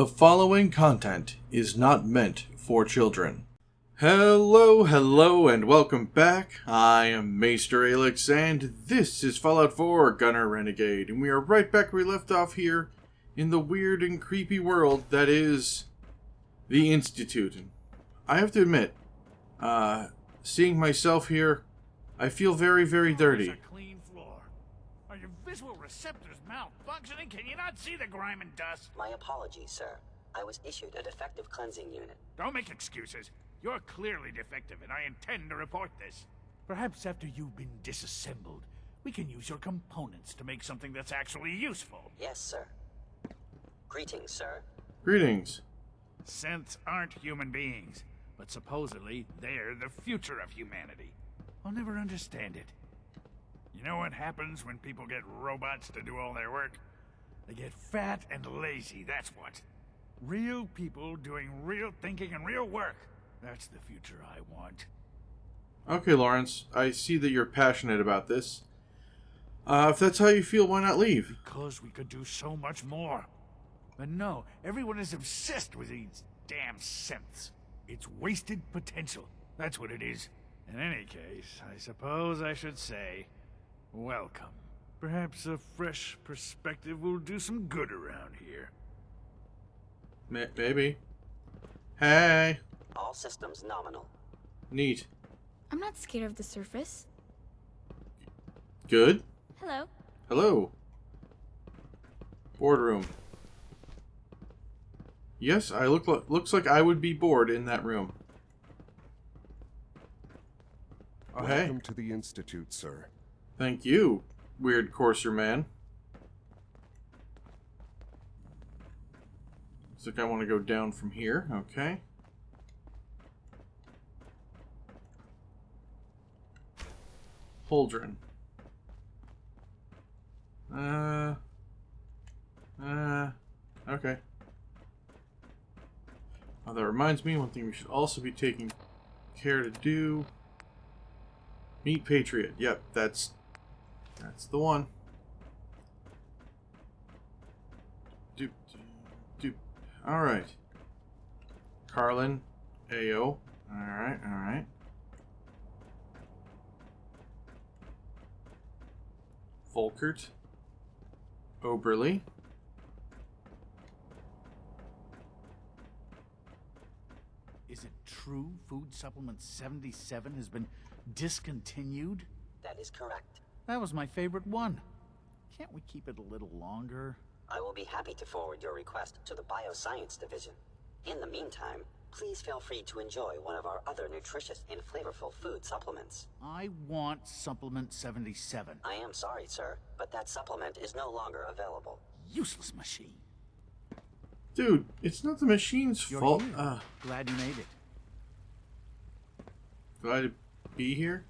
The following content is not meant for children. Hello, and welcome back. I am Maester Aelix, and this is Fallout 4 Gunner Renegade, and we are right back where we left off here in the weird and creepy world that is the Institute. And I have to admit, seeing myself here, I feel very, very dirty. A clean floor. Are your visual receptors malfunctioning? Can you not see the grime and dust? My apologies, sir. I was issued a defective cleansing unit. Don't make excuses. You're clearly defective, and I intend to report this. Perhaps after you've been disassembled, we can use your components to make something that's actually useful. Yes, sir. Greetings, sir. Greetings. Synths aren't human beings, but supposedly they're the future of humanity. I'll never understand it. You know what happens when people get robots to do all their work? They get fat and lazy, that's what. Real people doing real thinking and real work. That's the future I want. Okay, Lawrence, I see that you're passionate about this. If that's how you feel, why not leave? Because we could do so much more. But no, everyone is obsessed with these damn synths. It's wasted potential. That's what it is. In any case, I suppose I should say, welcome. Perhaps a fresh perspective will do some good around here. Maybe. Hey. All systems nominal. Neat. I'm not scared of the surface. Good. Hello. Hello. Boardroom. Yes, looks like I would be bored in that room. Oh, hey. Welcome to the Institute, sir. Thank you, weird courser man. Looks like I want to go down from here. Okay. Holdren. Okay. Oh, that reminds me, one thing we should also be taking care to do. Meet Patriot. Yep, that's the one. Doop, doop. Alright. Carlin. AO. Alright. Volkert. Oberly. Is it true food supplement 77 has been discontinued? That is correct. That was my favorite one. Can't we keep it a little longer? I will be happy to forward your request to the Bioscience Division. In the meantime, please feel free to enjoy one of our other nutritious and flavorful food supplements. I want supplement 77. I am sorry, sir, but that supplement is no longer available. Useless machine. Dude, it's not the machine's You're fault. here. Glad you made it. Glad to be here.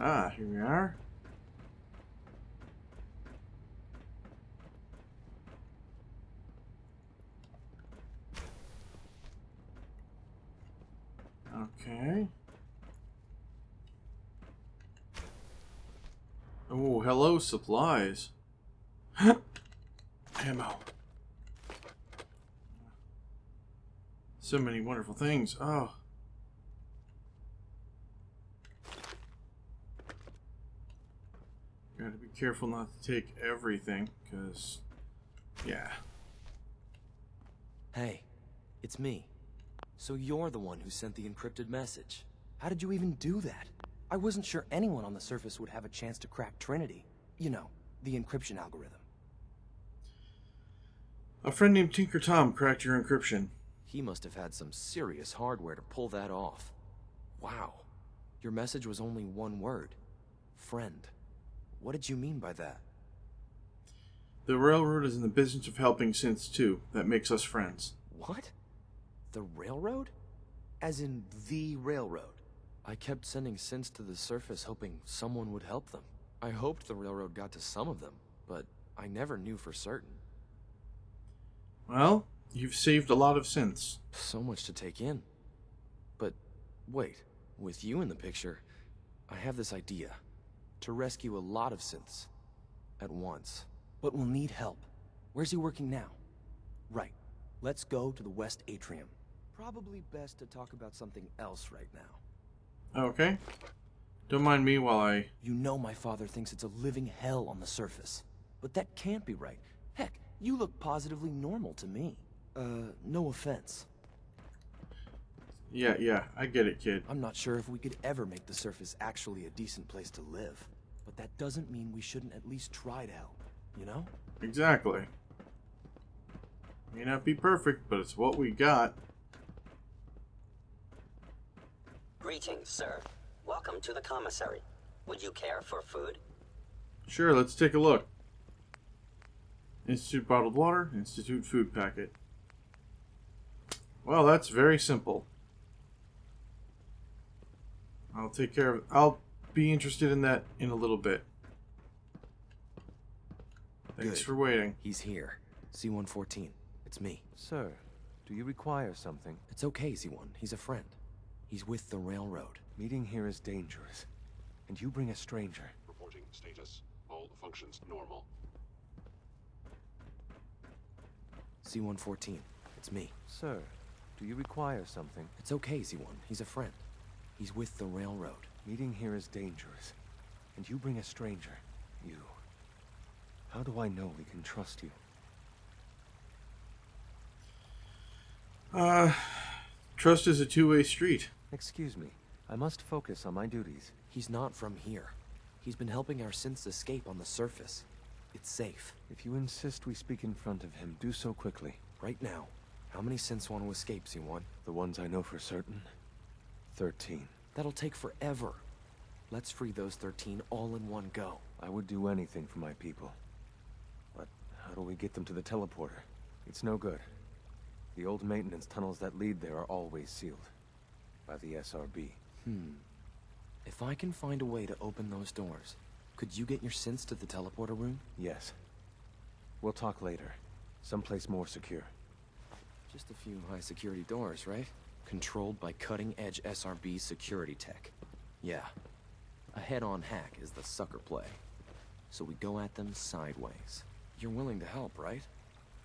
Ah, here we are. Okay. Oh, hello, supplies. Ammo. So many wonderful things. Oh. Gotta be careful not to take everything, because, yeah. Hey, it's me. So you're the one who sent the encrypted message. How did you even do that? I wasn't sure anyone on the surface would have a chance to crack Trinity. You know, the encryption algorithm. A friend named Tinker Tom cracked your encryption. He must have had some serious hardware to pull that off. Wow. Your message was only one word. Friend. What did you mean by that? The Railroad is in the business of helping synths too. That makes us friends. What? The railroad? As in the railroad? I kept sending synths to the surface hoping someone would help them. I hoped the railroad got to some of them, but I never knew for certain. Well, you've saved a lot of synths. So much to take in. But wait, with you in the picture, I have this idea. to rescue a lot of synths at once. But we'll need help. Where's he working now? Right. Let's go to the West Atrium. Probably best to talk about something else right now. Okay. Don't mind me while I... You know my father thinks it's a living hell on the surface. But that can't be right. Heck, you look positively normal to me. No offense. Yeah, I get it, kid. I'm not sure if we could ever make the surface actually a decent place to live. But that doesn't mean we shouldn't at least try to help, you know? Exactly. May not be perfect, but it's what we got. Greetings, sir. Welcome to the commissary. Would you care for food? Sure, let's take a look. Institute bottled water, Institute food packet. Well, that's very simple. I'll take care of it. I'll be interested in that in a little bit. Thanks Good. for waiting. He's here. C-114. It's me. Sir, do you require something? It's okay, Z1. He's a friend. He's with the railroad. Meeting here is dangerous. And you bring a stranger. Reporting status. All functions normal. C-114. It's me. Sir, do you require something? It's okay, Z1. He's a friend. He's with the railroad. Meeting here is dangerous. And you bring a stranger. You. How do I know we can trust you? Trust is a two-way street. Excuse me. I must focus on my duties. He's not from here. He's been helping our synths escape on the surface. It's safe. If you insist we speak in front of him, do so quickly. Right now. How many synths want to escape, Z1? The ones I know for certain. 13. That'll take forever. Let's free those 13 all in one go. I would do anything for my people. But how do we get them to the teleporter? It's no good. The old maintenance tunnels that lead there are always sealed. By the SRB. If I can find a way to open those doors, could you get your synths to the teleporter room? Yes. We'll talk later. Someplace more secure. Just a few high-security doors, right? Controlled by cutting-edge SRB security tech. Yeah. A head-on hack is the sucker play. So we go at them sideways. You're willing to help, right?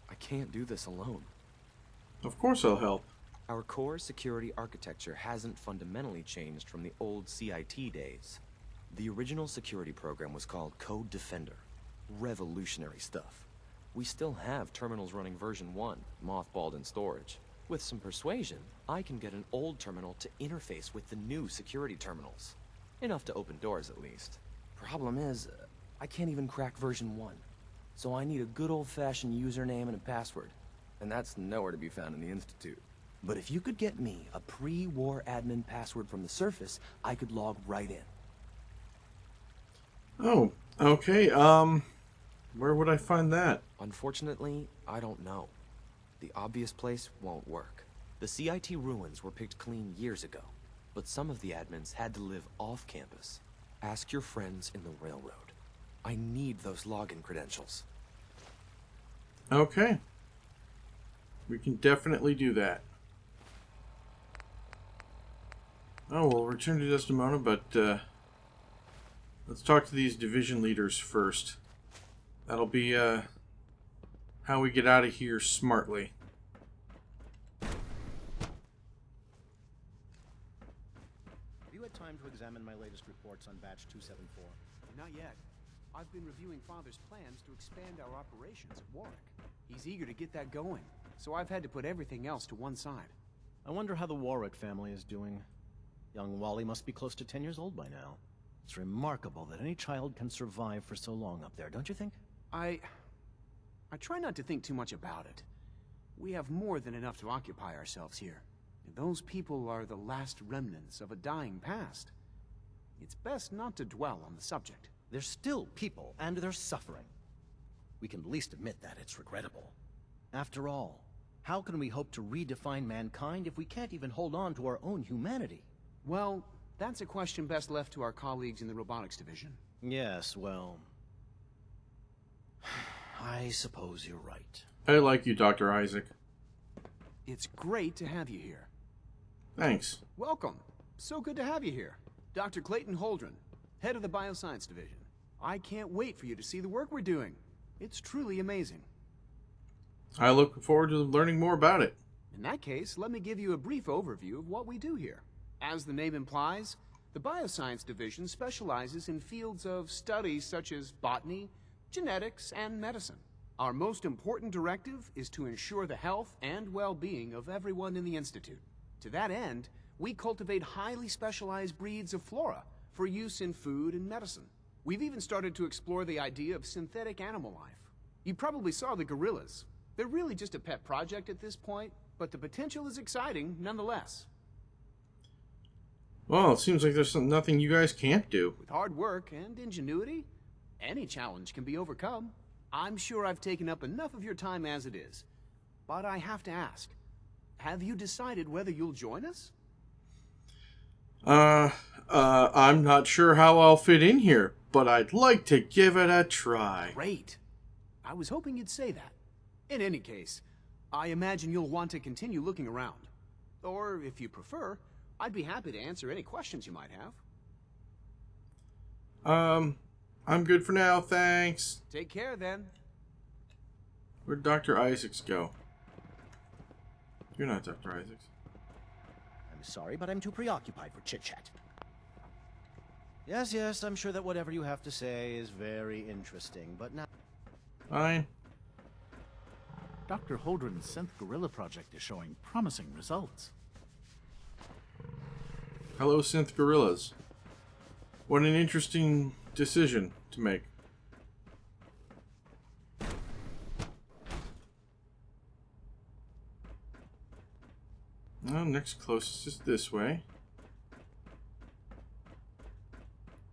I can't do this alone. Of course I'll help. Our core security architecture hasn't fundamentally changed from the old CIT days. The original security program was called Code Defender. Revolutionary stuff. We still have terminals running version 1, mothballed in storage. With some persuasion, I can get an old terminal to interface with the new security terminals. Enough to open doors, at least. Problem is, I can't even crack version 1. So I need a good old-fashioned username and a password. And that's nowhere to be found in the Institute. But if you could get me a pre-war admin password from the surface, I could log right in. Oh, okay, where would I find that? Unfortunately, I don't know. The obvious place won't work. The CIT ruins were picked clean years ago, but some of the admins had to live off campus. Ask your friends in the railroad. I need those login credentials. Okay. We can definitely do that. Oh, we'll return to Desdemona, but let's talk to these division leaders first. That'll be how we get out of here smartly. Have you had time to examine my latest reports on Batch 274? Not yet. I've been reviewing Father's plans to expand our operations at Warwick. He's eager to get that going, so I've had to put everything else to one side. I wonder how the Warwick family is doing. Young Wally must be close to 10 years old by now. It's remarkable that any child can survive for so long up there, don't you think? I try not to think too much about it. We have more than enough to occupy ourselves here. Those people are the last remnants of a dying past. It's best not to dwell on the subject. They're still people, and they're suffering. We can at least admit that it's regrettable. After all, how can we hope to redefine mankind if we can't even hold on to our own humanity? Well, that's a question best left to our colleagues in the robotics division. Yes, well... I suppose you're right. I like you, Dr. Isaac. It's great to have you here. Thanks. Welcome. So good to have you here. Dr. Clayton Holdren. head of the Bioscience Division. I can't wait for you to see the work we're doing. It's truly amazing. I look forward to learning more about it. In that case, let me give you a brief overview of what we do here. As the name implies, the Bioscience Division specializes in fields of study such as botany, genetics, and medicine. Our most important directive is to ensure the health and well-being of everyone in the Institute. To that end, we cultivate highly specialized breeds of flora for use in food and medicine. We've even started to explore the idea of synthetic animal life. You probably saw the gorillas. They're really just a pet project at this point, but the potential is exciting nonetheless. Well, it seems like there's nothing you guys can't do. With hard work and ingenuity, any challenge can be overcome. I'm sure I've taken up enough of your time as it is. But I have to ask, have you decided whether you'll join us? I'm not sure how I'll fit in here, but I'd like to give it a try. Great. I was hoping you'd say that. In any case, I imagine you'll want to continue looking around. Or, if you prefer, I'd be happy to answer any questions you might have. I'm good for now, thanks. Take care, then. Where'd Dr. Isaacs go? You're not Dr. Isaacs. I'm sorry, but I'm too preoccupied for chit-chat. Yes, I'm sure that whatever you have to say is very interesting, but now... Fine. Dr. Holdren's synth gorilla project is showing promising results. Hello, synth gorillas. What an interesting decision to make. Well, next closest is this way.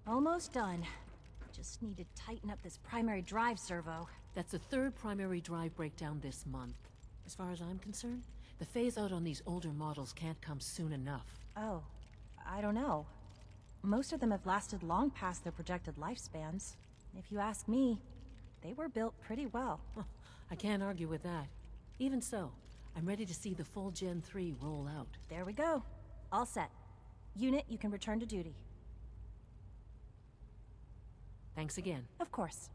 Almost done. Just need to tighten up this primary drive servo. That's the third primary drive breakdown this month. As far as I'm concerned, the phase out on these older models can't come soon enough. Oh, I don't know. Most of them have lasted long past their projected lifespans. If you ask me, they were built pretty well. I can't argue with that. Even so, I'm ready to see the full Gen 3 roll out. There we go. All set. Unit, you can return to duty. Thanks again. Of course.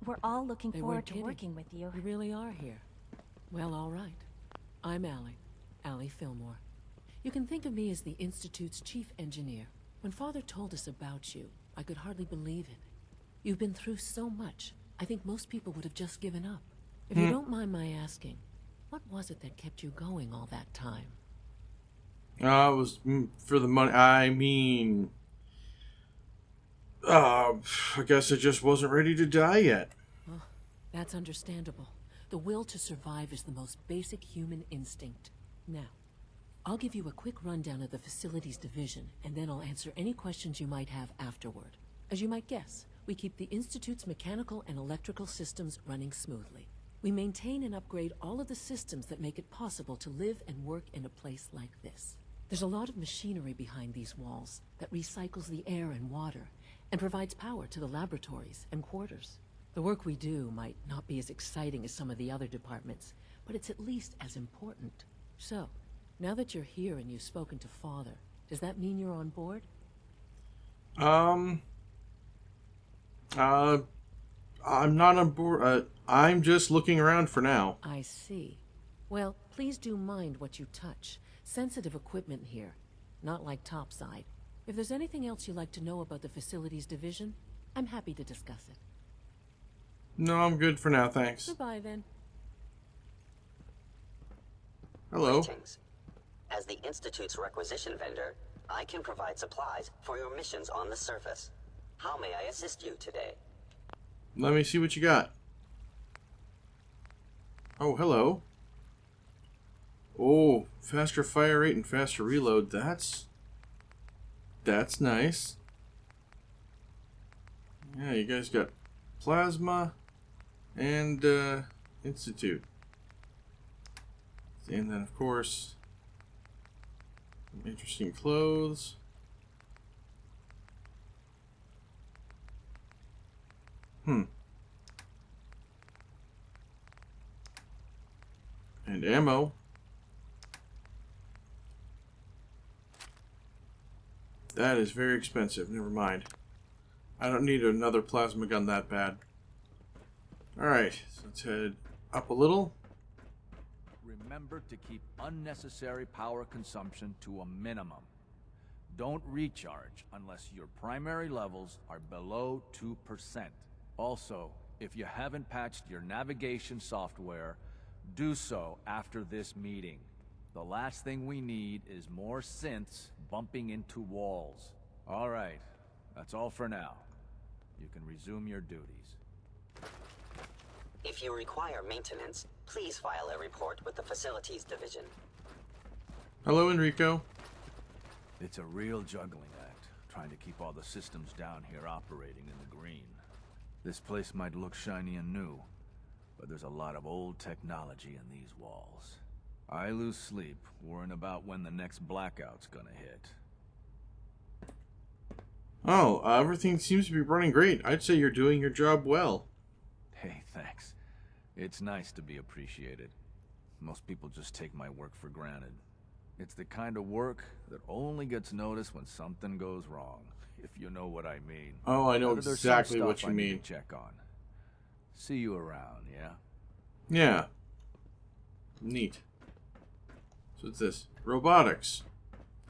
We're all looking forward to kidding. working with you. We really are here. Well, all right. I'm Allie Fillmore. You can think of me as the Institute's chief engineer. When Father told us about you, I could hardly believe it. You've been through so much, I think most people would have just given up. If you don't mind my asking, what was it that kept you going all that time? It was for the money. I mean... I guess I just wasn't ready to die yet. Oh, that's understandable. The will to survive is the most basic human instinct. Now, I'll give you a quick rundown of the Facilities Division, and then I'll answer any questions you might have afterward. As you might guess, we keep the Institute's mechanical and electrical systems running smoothly. We maintain and upgrade all of the systems that make it possible to live and work in a place like this. There's a lot of machinery behind these walls that recycles the air and water, and provides power to the laboratories and quarters. The work we do might not be as exciting as some of the other departments, but it's at least as important. So, now that you're here and you've spoken to Father, does that mean you're on board? I'm not on board. I'm just looking around for now. I see. Well, please do mind what you touch. Sensitive equipment here, not like topside. If there's anything else you'd like to know about the Facilities Division, I'm happy to discuss it. No, I'm good for now, thanks. Goodbye, then. Hello. Greetings. As the Institute's requisition vendor, I can provide supplies for your missions on the surface. How may I assist you today? Let me see what you got. Oh, hello. Oh, faster fire rate and faster reload. That's nice. Yeah, you guys got Plasma and Institute. And then, of course, some interesting clothes. And ammo. that is very expensive. Never mind. I don't need another plasma gun that bad. Alright, so let's head up a little. Remember to keep unnecessary power consumption to a minimum. Don't recharge unless your primary levels are below 2%. Also, if you haven't patched your navigation software, do so after this meeting. The last thing we need is more synths bumping into walls. Alright, that's all for now. You can resume your duties. If you require maintenance, please file a report with the Facilities Division. Hello, Enrico. It's a real juggling act, trying to keep all the systems down here operating in the green. This place might look shiny and new, but there's a lot of old technology in these walls. I lose sleep worrying about when the next blackout's gonna hit. Oh, everything seems to be running great. I'd say you're doing your job well. Hey, thanks. It's nice to be appreciated. Most people just take my work for granted. It's the kind of work that only gets noticed when something goes wrong, if you know what I mean. Oh, I know There's some exactly stuff what you I need mean. to check on. See you around, yeah? Yeah. Neat. So what's this? Robotics.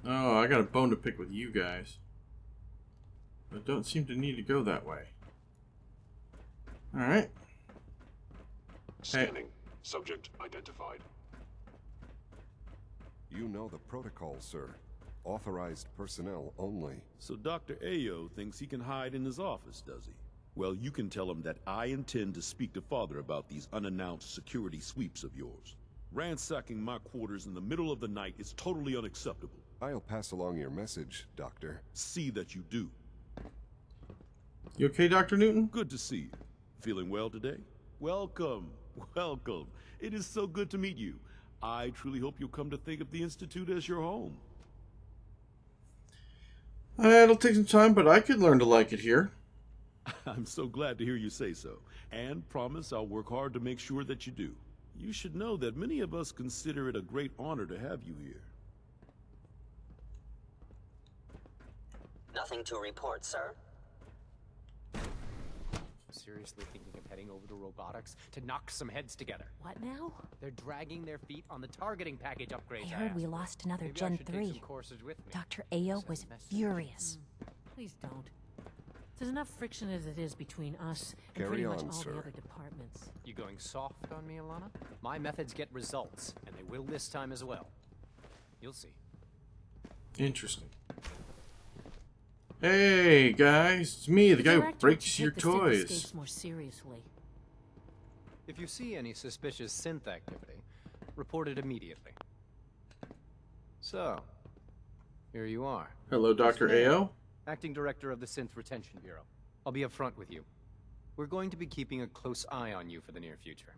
Oh, I got a bone to pick with you guys. I don't seem to need to go that way. Alright. Scanning. Subject identified. You know the protocol, sir. Authorized personnel only. So Dr. Ayo thinks he can hide in his office, does he? Well, you can tell him that I intend to speak to Father about these unannounced security sweeps of yours. Ransacking my quarters in the middle of the night is totally unacceptable. I'll pass along your message, Doctor. See that you do. You okay, Dr. Newton? Good to see you. Feeling well today? Welcome. Welcome. It is so good to meet you. I truly hope you'll come to think of the Institute as your home. It'll take some time, but I could learn to like it here. I'm so glad to hear you say so, and promise I'll work hard to make sure that you do. You should know that many of us consider it a great honor to have you here. Nothing to report, sir. Seriously thinking of heading over to robotics to knock some heads together. What now? They're dragging their feet on the targeting package upgrades. I heard we lost another Maybe Gen I should take 3. some courses with me. Dr. Ayo was furious. Please don't. There's enough friction as it is between us and Carry pretty much on, all sir. the other departments. You going soft on me, Alana? My methods get results, and they will this time as well. You'll see. Interesting. Hey, guys. It's me, the guy who Director breaks should your take the synth toys. escapes more seriously. If you see any suspicious synth activity, report it immediately. So, here you are. Hello, Dr. Ayo. Acting Director of the Synth Retention Bureau. I'll be upfront with you. We're going to be keeping a close eye on you for the near future.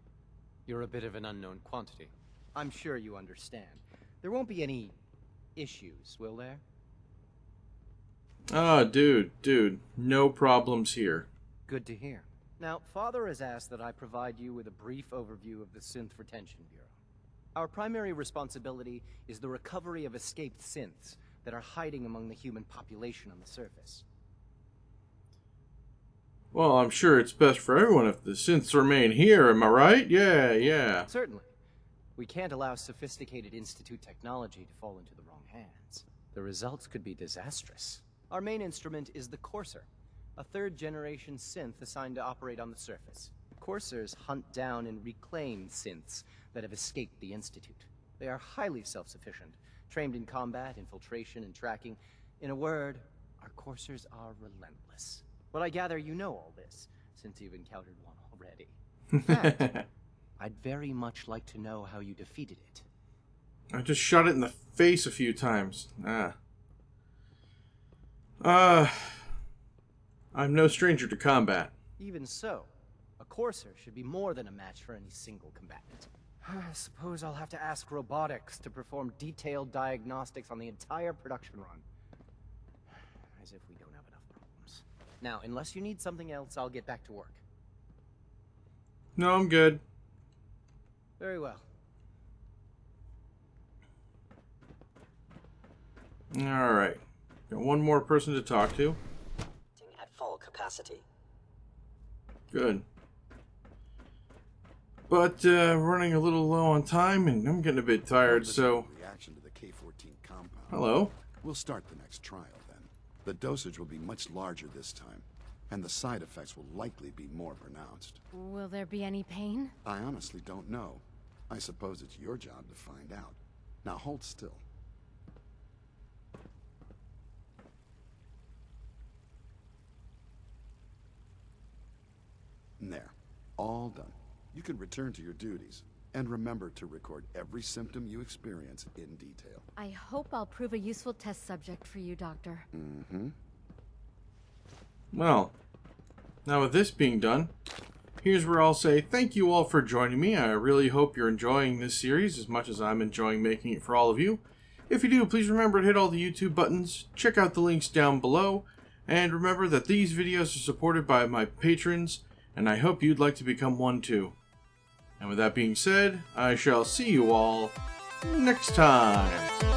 You're a bit of an unknown quantity. I'm sure you understand. There won't be any issues, will there? Ah, dude. No problems here. Good to hear. Now, Father has asked that I provide you with a brief overview of the Synth Retention Bureau. Our primary responsibility is the recovery of escaped synths that are hiding among the human population on the surface. Well, I'm sure it's best for everyone if the synths remain here, am I right? Yeah. Certainly. We can't allow sophisticated Institute technology to fall into the wrong hands. The results could be disastrous. Our main instrument is the Courser, a third-generation synth assigned to operate on the surface. Coursers hunt down and reclaim synths that have escaped the Institute. They are highly self-sufficient, trained in combat, infiltration, and tracking. In a word, our Coursers are relentless. But I gather you know all this, since you've encountered one already. In fact, I'd very much like to know how you defeated it. I just shot it in the face a few times. I'm no stranger to combat. Even so, a Courser should be more than a match for any single combatant. I suppose I'll have to ask robotics to perform detailed diagnostics on the entire production run. As if we don't have enough problems. Now, unless you need something else, I'll get back to work. No, I'm good. Very well. Alright. Got one more person to talk to. At full capacity. Good. But running a little low on time, and I'm getting a bit tired, so... Reaction to the K-14 compound. Hello? We'll start the next trial, then. The dosage will be much larger this time, and the side effects will likely be more pronounced. Will there be any pain? I honestly don't know. I suppose it's your job to find out. Now hold still. There. All done. You can return to your duties. And remember to record every symptom you experience in detail. I hope I'll prove a useful test subject for you, Doctor. Mm-hmm. Well, now with this being done, here's where I'll say thank you all for joining me. I really hope you're enjoying this series as much as I'm enjoying making it for all of you. If you do, please remember to hit all the YouTube buttons, check out the links down below, and remember that these videos are supported by my patrons, and I hope you'd like to become one too. And with that being said, I shall see you all next time.